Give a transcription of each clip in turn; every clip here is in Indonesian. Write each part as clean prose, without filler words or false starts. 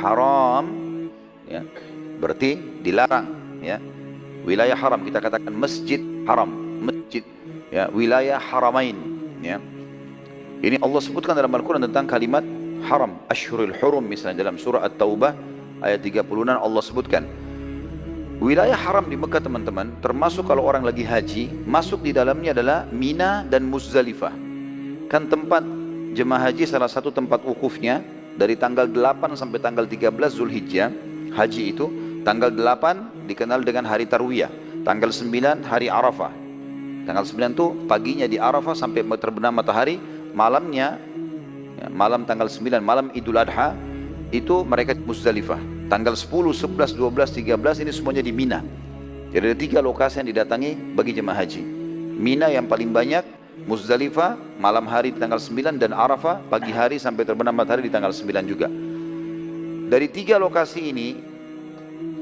haram, ya, berarti dilarang, ya. Wilayah haram kita katakan masjid haram, masjid, ya, wilayah haramain, ya. Ini Allah sebutkan dalam Al-Quran tentang kalimat haram, Ashhurul Hurum, misalnya dalam surah At-Taubah ayat 36 Allah sebutkan. Wilayah haram di Mekah teman-teman, termasuk kalau orang lagi haji, masuk di dalamnya adalah Mina dan Muzdalifah. Kan tempat jemaah haji salah satu tempat wukufnya dari tanggal 8 sampai tanggal 13 Zulhijjah. Haji itu tanggal 8 dikenal dengan hari Tarwiyah, tanggal 9 hari Arafah. Tanggal 9 itu paginya di Arafah sampai terbenam matahari, malamnya, ya, malam tanggal 9, malam Idul Adha, itu mereka di Muzdalifah. Tanggal 10, 11, 12, 13 ini semuanya di Mina. Jadi ada 3 lokasi yang didatangi bagi jemaah haji. Mina yang paling banyak, Muzdalifah malam hari di tanggal 9, dan Arafah pagi hari sampai terbenam matahari di tanggal 9 juga. Dari 3 lokasi ini,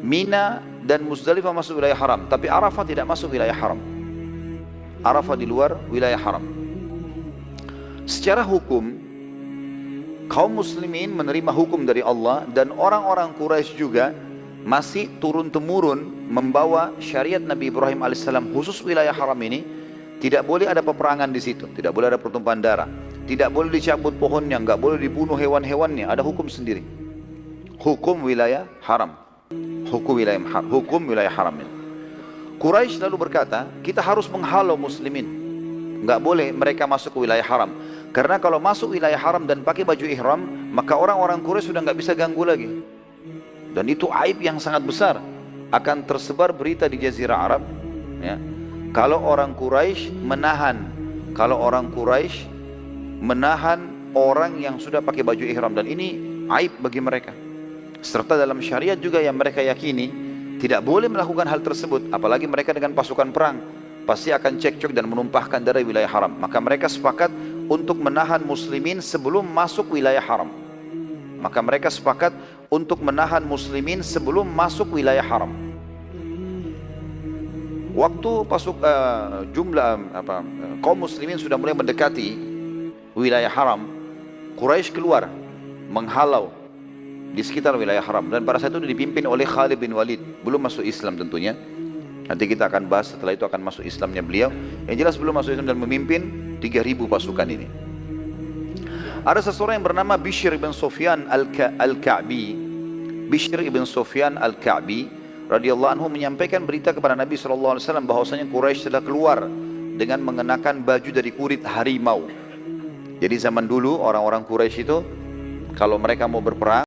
Mina dan Muzdalifah masuk wilayah haram, tapi Arafah tidak masuk wilayah haram. Arafah di luar wilayah haram. Secara hukum, kaum muslimin menerima hukum dari Allah, dan orang-orang Quraisy juga masih turun-temurun membawa syariat Nabi Ibrahim alaihissalam. Khusus wilayah haram ini tidak boleh ada peperangan di situ, tidak boleh ada pertumpahan darah, tidak boleh dicabut pohonnya, nggak boleh dibunuh hewan-hewannya, ada hukum sendiri. Hukum wilayah haram, hukum wilayah haram ini. Quraisy lalu berkata, kita harus menghalau muslimin, nggak boleh mereka masuk ke wilayah haram. Karena kalau masuk wilayah haram dan pakai baju ihram, maka orang-orang Quraisy sudah nggak bisa ganggu lagi. Dan itu aib yang sangat besar. Akan tersebar berita di Jazirah Arab, ya, kalau orang Quraisy menahan orang yang sudah pakai baju ihram, dan ini aib bagi mereka. Serta dalam syariat juga yang mereka yakini tidak boleh melakukan hal tersebut, apalagi mereka dengan pasukan perang pasti akan cekcok dan menumpahkan darah wilayah haram. Maka mereka sepakat untuk menahan muslimin sebelum masuk wilayah haram. Waktu kaum muslimin sudah mulai mendekati wilayah haram, Quraisy keluar menghalau di sekitar wilayah haram, dan pada saat itu dipimpin oleh Khalid bin Walid, belum masuk Islam tentunya. Nanti kita akan bahas setelah itu akan masuk Islamnya beliau. Yang jelas belum masuk Islam dan memimpin 3.000 pasukan ini. Ada seseorang yang bernama Bishr ibn Sufyan al-Ka'bi. Bishr ibn Sufyan al-Ka'bi radhiyallahu anhu menyampaikan berita kepada Nabi SAW bahwasanya Quraisy telah keluar dengan mengenakan baju dari kulit harimau. Jadi zaman dulu orang-orang Quraisy itu kalau mereka mau berperang,